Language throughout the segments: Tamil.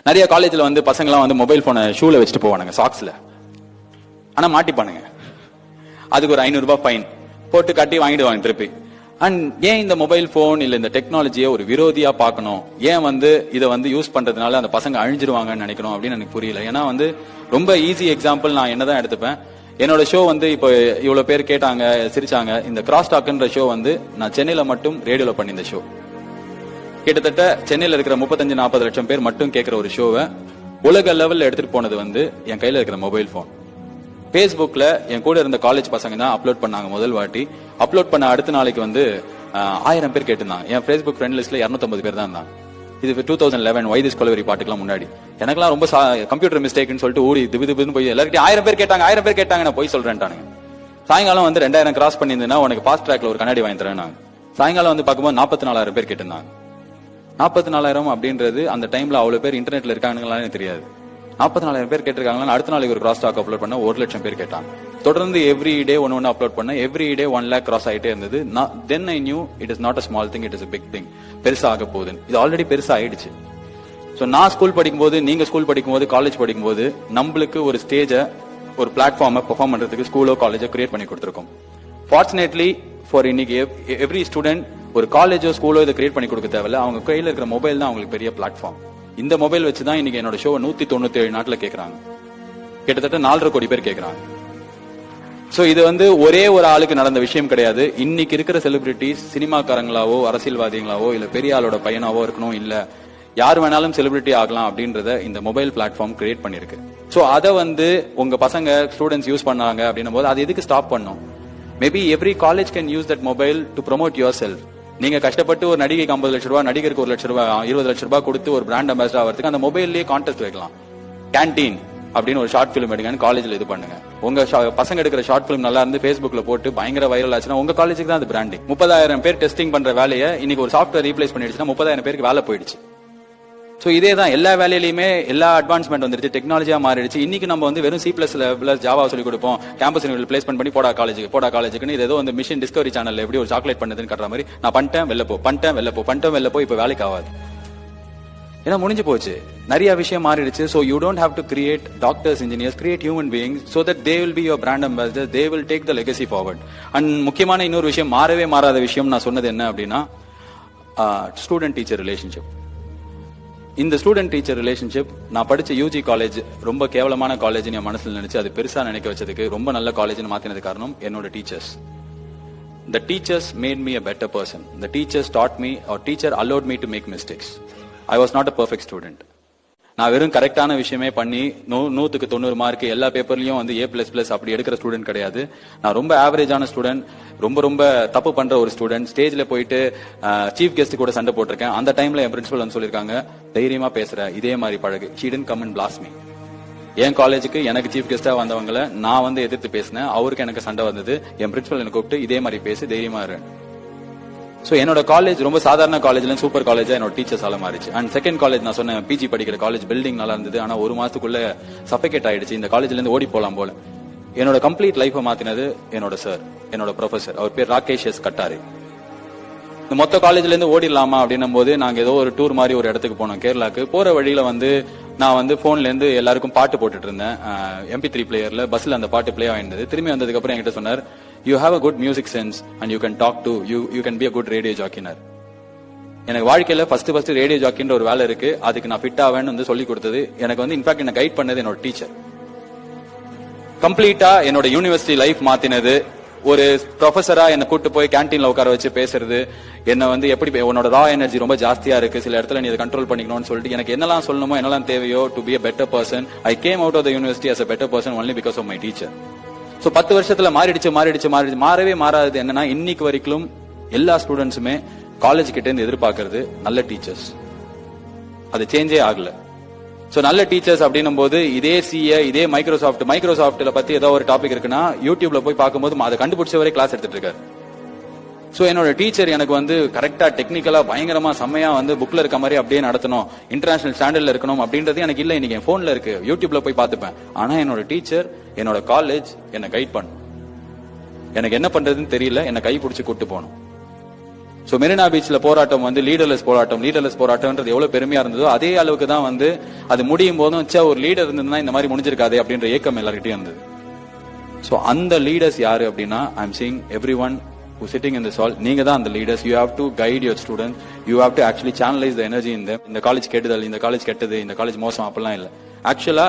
நிறைய காலேஜ்ல வந்து பசங்கலாம் வந்து மொபைல் போனை ஷூல வச்சுட்டு போவானுங்க, சாக்ஸ்ல. ஆனா மாட்டிப்பானுங்க. அதுக்கு ஒரு 500 ரூபாய் ஃபைன் போட்டு கட்டி வாங்கிடுவாங்க திருப்பி. அண்ட் ஏன் இந்த மொபைல் போன் இல்ல இந்த டெக்னாலஜியை ஒரு விரோதியா பார்க்கணும், ஏன் வந்து இதை வந்து யூஸ் பண்றதுனால அந்த பசங்க அழிஞ்சிருவாங்கன்னு நினைக்கணும் அப்படின்னு எனக்கு புரியல. ஏன்னா வந்து ரொம்ப ஈஸி எக்ஸாம்பிள் நான் என்னதான் எடுத்துப்பேன். என்னோட ஷோ வந்து இப்போ இவ்வளவு பேர் கேட்டாங்க, சிரிச்சாங்க. இந்த கிராஸ் டாக்ன்ற ஷோ வந்து நான் சென்னையில மட்டும் ரேடியோல பண்ணி இந்த ஷோ கிட்டத்தட்ட சென்னையில இருக்கிற 35-40 லட்சம் பேர் மட்டும் கேட்கிற ஒரு ஷோவை உலக லெவல்ல எடுத்துட்டு போனது வந்து என் கையில இருக்கிற மொபைல் போன். பேஸ்புக்ல என் கூட இருந்த காலேஜ் பசங்க தான் அப்லோட் பண்ணாங்க முதல் வாட்டி. அப்லோட் பண்ண அடுத்த நாளைக்கு வந்து 1000 பேர் கேட்டிருந்தாங்க. என் ஃபேஸ்புக் ஃப்ரெண்ட் லிஸ்ட்ல 250 பேர் தான் இருந்தாங்க. இது 2011 வைதிஸ் கொலவரி பாட்டுக்கெல்லாம் முன்னாடி. எனக்கெல்லாம் ரொம்ப கம்ப்யூட்டர் மிஸ்டேக்னு சொல்லிட்டு ஓடி திபுன்னு போய் எல்லார்கிட்டையும் 1000 பேர் கேட்டாங்க, 1000 பேர் கேட்டாங்க, நான் போய் சொல்றேன்ட்டானுங்க. சாயங்காலம் வந்து 2000 கிராஸ் பண்ணியிருந்தேன்னா உனக்கு ஃபாஸ்ட் ட்ராக்ல ஒரு கண்ணாடி வாங்கி தரேன். சாயங்காலம் வந்து பார்க்கும்போது 44,000 பேர் கேட்டிருந்தாங்க. 44,000 அப்படின்றது அந்த டைம்ல அவ்வளவு பேர் இன்டர்நெட்ல இருக்காங்கன்னு தெரியாது. 44,000 பேர் கேட்டிருக்காங்களா. அடுத்த நாளைக்கு ஒரு கிராஸ் டாக் அப்லோட் பண்ண 1 லட்சம் பேர் கேட்டாங்க. தொடர்ந்து எவ்ரி டே ஒன்னு அப்லோட் பண்ண எவ்ரி டே 1 lakh கிராஸ் ஆயிட்டே இருந்தது. Then I knew it is not a small thing, it is a big thing. பெருசா ஆக போகுது. இது ஆல்ரெடி பெருசா ஆயிடுச்சு. சோ நான் ஸ்கூல் படிக்கும்போது, நீங்க ஸ்கூல் படிக்கும்போது, காலேஜ் படிக்கும்போது நம்மளுக்கு ஒரு ஸ்டேஜ, ஒரு பிளாட்ஃபார்மை பெர்ஃபார்ம் பண்றதுக்கு ஸ்கூலோ காலேஜோ கிரியேட் பண்ணி கொடுத்திருக்கோம். ஃபார்ச்சுனேட்லி ஃபார் இன்னைக்கு எவ்ரி ஸ்டூடெண்ட் ஒரு காலேஜோ ஸ்கூலோ இதை கிரியேட் பண்ணி கொடுக்க தேவையில்ல. அவங்க கையில இருக்கிற மொபைல் தான் அவங்களுக்கு பெரிய பிளாட்ஃபார்ம். இந்த மொபைல் வச்சுதான் இன்னைக்கு என்னோட ஷோ 197 நாட்டுல கேட்கறாங்க. கிட்டத்தட்ட 4.5 கோடி பேர் கேட்கறாங்க. சோ இது வந்து ஒரே ஒரு ஆளுக்கு நடந்த விஷயம் கிடையாது. இன்னைக்கு இருக்கிற செலிபிரிட்டிஸ் சினிமாக்காரங்களாவோ அரசியல்வாதிகளாவோ இல்ல பெரிய ஆளோட பையனாவோ இருக்கணும், இல்ல யார் வேணாலும் செலிபிரிட்டி ஆகலாம் அப்படின்றத இந்த மொபைல் பிளாட்ஃபார்ம் கிரியேட் பண்ணிருக்கு. சோ அதை வந்து உங்க பசங்க ஸ்டூடெண்ட்ஸ் யூஸ் பண்ணாங்க அப்படின்னும் போது அது எதுக்கு ஸ்டாப் பண்ணும்? Maybe every college can use that mobile to promote your self. நீங்க கஷ்டப்பட்டு ஒரு நடிகைக்கு 50 லட்சம் ரூபாய், நடிகருக்கு 1 லட்சம் ரூபாய், 20 லட்சம் ரூபாய் கொடுத்து ஒரு பிராண்ட் அம்பாசிடர் ஆகிறதுக்கு அந்த மொபைல்லயே கான்டெஸ்ட் வைக்கலாம். கேன்டீன் அப்படின்னு ஒரு ஷார்ட் பிலிம் எடுங்க, காலேஜ்ல இது பண்ணுங்க. உங்க பசங்க எடுக்கிற ஷார்ட் பிலிம் நல்லா இருந்து Facebookல போட்டு பயங்கர வைரல் ஆச்சுன்னா உங்க காலேஜுக்கு தான் அது பிராண்டிங். 30,000 பேர் டெஸ்டிங் பண்ற வேலையை இன்னைக்கு ஒரு சாஃப்ட்வேர் ரீப்ளேஸ் பண்ணிடுச்சுன்னா 30,000 பேருக்கு வேலை போயிடுச்சு. சோ இதே தான் எல்லா வேலையிலுமே எல்லா அட்வான்ஸ்மெண்ட் வந்துருச்சு, டெக்னாலஜியா மாறிடுச்சு. இன்னைக்கு நம்ம வந்து வெறும் C++ ஜாவா சொல்லி கொடுப்போம், கேம்பஸ் பிளேஸ்மெண்ட் பண்ணி போடா காலேஜுக்கு இது ஏதோ வந்து மிஷன் டிஸ்கவரி சேனல்ல எப்படி ஒரு சாக்லேட் பண்ணுதுன்னு கட்டுற மாதிரி நான் பண்ணிட்டேன் வெளில போ இப்ப வேலைக்கு ஆகாது. ஏன்னா முடிஞ்சு போச்சு, நிறைய விஷயம் மாறிடுச்சு. So you don't have to create doctors, engineers, create human beings so that they will be your brand ambassadors, they will take the legacy forward. And முக்கியமான இன்னொரு விஷயம், மாறவே மாறாத விஷயம் நான் சொன்னது என்ன அப்படின்னா ஸ்டூடெண்ட் டீச்சர் ரிலேஷன்ஷிப். இந்த ஸ்டூடெண்ட் டீச்சர் ரிலேஷன்ஷிப் நான் படிச்ச யூஜி காலேஜ் ரொம்ப கேவலமான காலேஜ் என் மனசுல நினைச்சு அது பெருசா நினைக்க வச்சதுக்கு ரொம்ப நல்ல காலேஜ்னு மாத்தினது காரணம் என்னோட teachers. The teachers made me a better person. The teachers taught me, or teacher allowed me to make mistakes. I was not a perfect student. நான் வெறும் கரெக்டான விஷயமே பண்ணி 100க்கு 90 மார்க் எல்லா பேப்பர்லயும் வந்து A++ அப்படி எடுக்கிற ஸ்டூடெண்ட் கிடையாது. நான் ரொம்ப ஆவரேஜான ஸ்டூடெண்ட், ரொம்ப தப்பு பண்ற ஒரு ஸ்டூடெண்ட். ஸ்டேஜ்ல போயிட்டு சீஃப் கெஸ்ட் கூட சண்டை போட்டிருக்கேன். அந்த டைம்ல என் பிரின்சிபல் வந்து சொல்லிருக்காங்க, தைரியமா பேசுற, இதே மாதிரி பழகு. She didn't come and blast me. என் காலேஜுக்கு எனக்கு சீஃப் கெஸ்டா வந்தவங்களை நான் வந்து எதிர்த்து பேசினேன். அவருக்கு எனக்கு சண்டை வந்தது. என் பிரின்சிபல் எனக்கு கூப்பிட்டு இதே மாதிரி பேசி தைரியமா இரு. சோ என்னோட காலேஜ் ரொம்ப சாதாரண காலேஜ்ல சூப்பர் காலேஜா என்னோட டீச்சர்ஸால மாறிச்சு. அண்ட் செகண்ட் காலேஜ் நான் சொன்னேன், பிஜி படிக்கிற காலேஜ், பில்டிங் நல்லா இருந்தது. ஆனா ஒரு மாசத்துக்குள்ள சஃபகேட் ஆயிடுச்சு. இந்த காலேஜ்ல இருந்து ஓடி போலாம் போல. என்னோட கம்ப்ளீட் லைஃபை மாத்தினது என்னோட சார், என்னோட ப்ரொஃபசர். அவர் பேர் ராகேஷ் எஸ் கட்டாரி. இந்த மொத்த காலேஜ்ல இருந்து ஓடிடலாமா அப்படின்னும் போது நாங்க ஏதோ ஒரு டூர் மாதிரி ஒரு இடத்துக்கு போனோம், கேரளாக்கு. போற வழியில வந்து நான் வந்து போன்ல இருந்து எல்லாருக்கும் பாட்டு போட்டுட்டு இருந்தேன். MP3 பிளேயர்ல பஸ்ல அந்த பாட்டு பிளே ஆயிருந்தது. திரும்பி வந்ததுக்கு அப்புறம் என்கிட்ட சொன்னார், you have a good music sense and you can talk to, you can be a good radio jockey. எனக்கு வாழ்க்கையில ஃபர்ஸ்ட் ரேடியோ ஜாக்கின்ற ஒரு வேலை இருக்கு, அதுக்கு நான் ஃபிட் ஆவேன்னு வந்து சொல்லி கொடுத்தது எனக்கு வந்து இன்ஃபேக்ட் என்ன கைட் பண்ணது என்னோட டீச்சர். கம்ப்ளீட்டா என்னோட யூனிவர்சிட்டி லைஃப் மாத்தினது. ஒரு ப்ரொஃபஸரா என்ன கூட்டு போய் கேன்டீன்ல உட்கார வச்சு பேசுறது, என்ன வந்து எப்படி உன்னோட ரா எனர்ஜி ரொம்ப ஜாஸ்தியா இருக்கு, சில இடத்துல நீ இதை கண்ட்ரோல் பண்ணிக்கணும்னு சொல்லிட்டு எனக்கு என்னெல்லாம் சொல்லணுமோ என்னெல்லாம் தேவையோ to be a better person. I came out of the university as a better person only because of my teacher. So 10 வருஷத்துல மாறவே மாறாதது என்னன்னா இன்னைக்கு வரைக்கும் எல்லா ஸ்டூடெண்ட்ஸுமே காலேஜ் கிட்ட இருந்து எதிர்பார்க்கறது நல்ல டீச்சர்ஸ். அது சேஞ்சே ஆகல. சோ நல்ல டீச்சர்ஸ் அப்படின்னும் போது இதே சிஏ, இதே மைக்ரோசாஃப்ட்ல பத்தி ஏதோ ஒரு டாபிக் இருக்குன்னா யூடியூப்ல போய் பார்க்கும்போது அதை கண்டுபிடிச்சவரே கிளாஸ் எடுத்துட்டு இருக்காரு. சோ என்னோட டீச்சர் எனக்கு வந்து கரெக்டா டெக்னிக்கலா பயங்கரமா செம்மையா வந்து புக்ல இருக்க மாதிரி அப்படியே நடத்தணும், இன்டர்நேஷனல் ஸ்டாண்டர்ட்ல இருக்கணும் அப்படின்றது எனக்கு இல்ல. இன்னைக்கு என் போன்ல இருக்கு, யூடியூப்ல போய் பார்த்துப்பேன். ஆனா என்னோட டீச்சர், என்னோட காலேஜ் என்ன கைட் பண்ணும். எனக்கு என்ன பண்றதுன்னு தெரியல, என்ன கை பிடிச்சு கூட்டு போகணும். சோ மெரினா பீச்ல போராட்டம் வந்து லீடர்லெஸ் போராட்டம்ன்றது எவ்வளவு பெருமையா இருந்ததோ அதே அளவுக்கு தான் வந்து அது முடியும் போதும் ஒரு லீடர் இருந்ததுன்னா இந்த மாதிரி முடிஞ்சிருக்காது அப்படின்ற ஏக்கம் எல்லார்கிட்டயும் இருந்தது. சோ அந்த லீடர்ஸ் யாரு அப்படின்னா, I am seeing everyone who sitting in this hall, நீங்க தான் அந்த leaders. you have to guide your students, you have to actually channelize the energy in them. இந்த காலேஜ் கெட்டதல், இந்த காலேஜ் கெட்டது, இந்த காலேஜ் மோசம் அப்படிலாம் இல்ல. ஆக்சுவலா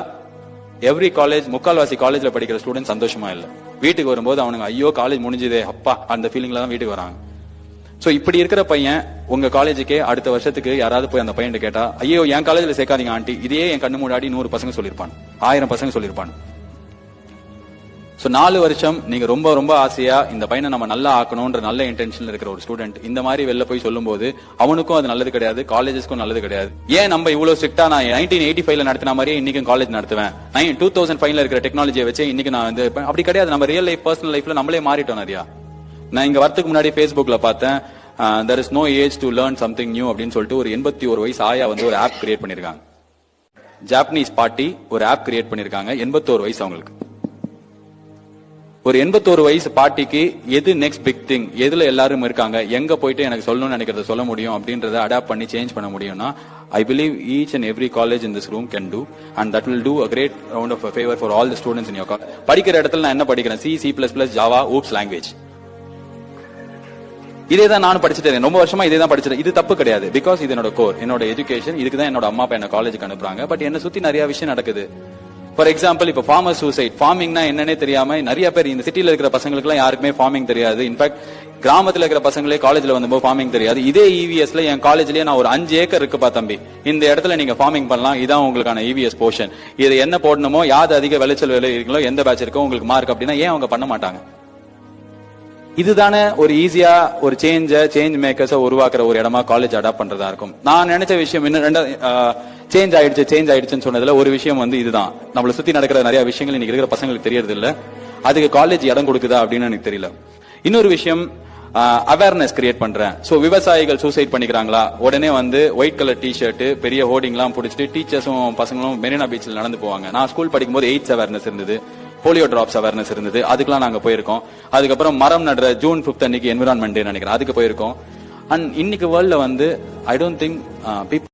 எவ்ரி காலேஜ், முக்கால்வாசி காலேஜ்ல படிக்கிற ஸ்டூடெண்ட் சந்தோஷமா இல்ல. வீட்டுக்கு வரும்போது அவனுங்க ஐயோ காலேஜ் முடிஞ்சதே அப்பா அந்த ஃபீலிங்ல தான் வீட்டுக்கு வராங்க. சோ இப்படி இருக்கிற பையன் உங்க காலேஜுக்கே அடுத்த வருஷத்துக்கு யாராவது போய் அந்த பையன் கேட்டா, ஐயோ என் காலேஜ்ல சேர்க்காதீங்க ஆண்டி, இதே என் கண்ணு முன்னாடி 100 பசங்க சொல்லிருப்பான், 1000 பசங்க சொல்லிருப்பான். சோ 4 வருஷம் நீங்க ரொம்ப ரொம்ப ஆசையா இந்த பையனை நம்ம நல்லா ஆக்கணும்ன்ற நல்ல இன்டென்ஷன்ல இருக்கிற ஒரு ஸ்டூடெண்ட் இந்த மாதிரி வெளில போய் சொல்லும் போது அவனுக்கும் அது நல்லது கிடையாது, காலேஜஸ்க்கும் நல்லது கிடையாது. ஏன் நம்ம இவ்வளவு ஸ்ட்ரிக்டா நான் 1985ல நடத்தின மாதிரியே இன்னைக்கும் காலேஜ் நடத்துவேன், 2005ல இருக்கிற டெக்னாலஜியை வச்சு இன்னைக்கு நான் வந்து அப்படி கிடையாது. நம்ம ரியல் லைஃப் பர்சனல் லைஃப்ல நம்மளே மாறிட்டோம் நிறையா. நான் இங்க வரதுக்கு முன்னாடி Facebookல பார்த்தேன், there is no age to learn something new அப்படின்னு சொல்லிட்டு ஒரு 81 வயசு ஆயா வந்து ஒரு ஆப் கிரியேட் பண்ணிருக்காங்க. ஜாப்பனீஸ் பாட்டி ஒரு ஆப் கிரியேட் பண்ணிருக்காங்க, 81 வயசு அவங்களுக்கு. ஒரு 81 வயசு பாட்டிக்கு எது நெக்ஸ்ட் பிக் திங், எதுல எல்லாரும் இருக்காங்க, எங்க போயிட்டு எனக்கு சொல்லணும்னு நினைக்கிறத சொல்ல முடியும் அப்படின்றத அடாப்ட் பண்ணி சேஞ்ச் பண்ண முடியும்னா, I believe each and every college in this room can do, and that will do a great round of a favor for all the students in your college. படிக்கிற இடத்துல நான் என்ன படிக்கிறேன், C++, Java, OOPS லாங்குவேஜ். இதேதான் நானும் படிச்சுட்டு ரொம்ப வருஷமா இதே தான் படிச்சிட்டேன். இது தப்பு கிடையாது, பிகாஸ் இது என்னோட கோர், என்னோட எஜுகேஷன். இதுக்கு தான் என்னோட அம்மா அப்பா என்ன காலேஜுக்கு அனுப்புறாங்க. பட் என்ன சுத்தி நிறைய விஷயம் நடக்குது. ஃபார் எக்ஸாம்பிள், இப்ப ஃபார்மர் சூசைட், ஃபார்மிங்னா என்னன்னே தெரியாம நிறைய பேர் இந்த சிட்டில இருக்கிற பசங்களுக்கு எல்லாம் யாருக்குமே ஃபார்மிங் தெரியாது. இன்ஃபேக்ட் கிராமத்துல இருக்கிற பசங்களே காலேஜ்ல வந்தபோது ஃபார்மிங் தெரியாது. இதே EVSல என் காலேஜ்லயே நான் ஒரு 5 ஏக்கர் இருக்குப்பா தம்பி, இந்த இடத்துல நீங்க ஃபார்மிங் பண்ணலாம், இதான் உங்களுக்கான EVS போர்ஷன், இது என்ன போடணுமோ, யாரு அதிக விளைச்சல் விலை இருக்கோ, எந்த பேட்ச் இருக்கோ உங்களுக்கு மார்க் அப்படின்னா ஏன் அவங்க பண்ண மாட்டாங்க? இதுதானே ஒரு ஈஸியா ஒரு சேஞ்ச் மேக்கர்ஸ உருவாக்குற ஒரு இடமா காலேஜ் அடாப்ட் பண்றதா இருக்கும். நான் நினைச்ச விஷயம் இன்னும் சேஞ்ச் ஆயிடுச்சுன்னு சொன்னதுல ஒரு விஷயம் வந்து இதுதான், நம்மள சுத்தி நடக்கிற நிறைய விஷயங்கள் இன்னைக்கு இருக்கிற பசங்களுக்கு தெரியறது இல்ல, அதுக்கு காலேஜ் இடம் கொடுக்குதா அப்படின்னு எனக்கு தெரியல. இன்னொரு விஷயம், அவேர்னஸ் கிரியேட் பண்றேன். சோ விவசாயிகள் சூசைட் பண்ணிக்கிறாங்களா, உடனே வந்து ஒயிட் கலர் டி-ஷர்ட் பெரிய ஹோர்டிங் எல்லாம் பிடிச்சிட்டு டீச்சர்ஸும் பசங்களும் மெரினா பீச்சில் நடந்து போவாங்க. நான் ஸ்கூல் படிக்கும் போது எய்ட்ஸ் அவேர்னஸ் இருந்தது, போலியோ டிராப்ஸ் அவேர்னஸ் இருந்தது, அதுக்கெல்லாம் நாங்க போயிருக்கோம். அதுக்கப்புறம் மரம் நடுற ஜூன் 5 அன்னைக்கு என்விரான்மெண்ட் டே நினைக்கிறேன், அதுக்கு போயிருக்கோம். அண்ட் இன்னைக்கு வேர்ல்ட்ல வந்து ஐ டோன்ட் திங்க்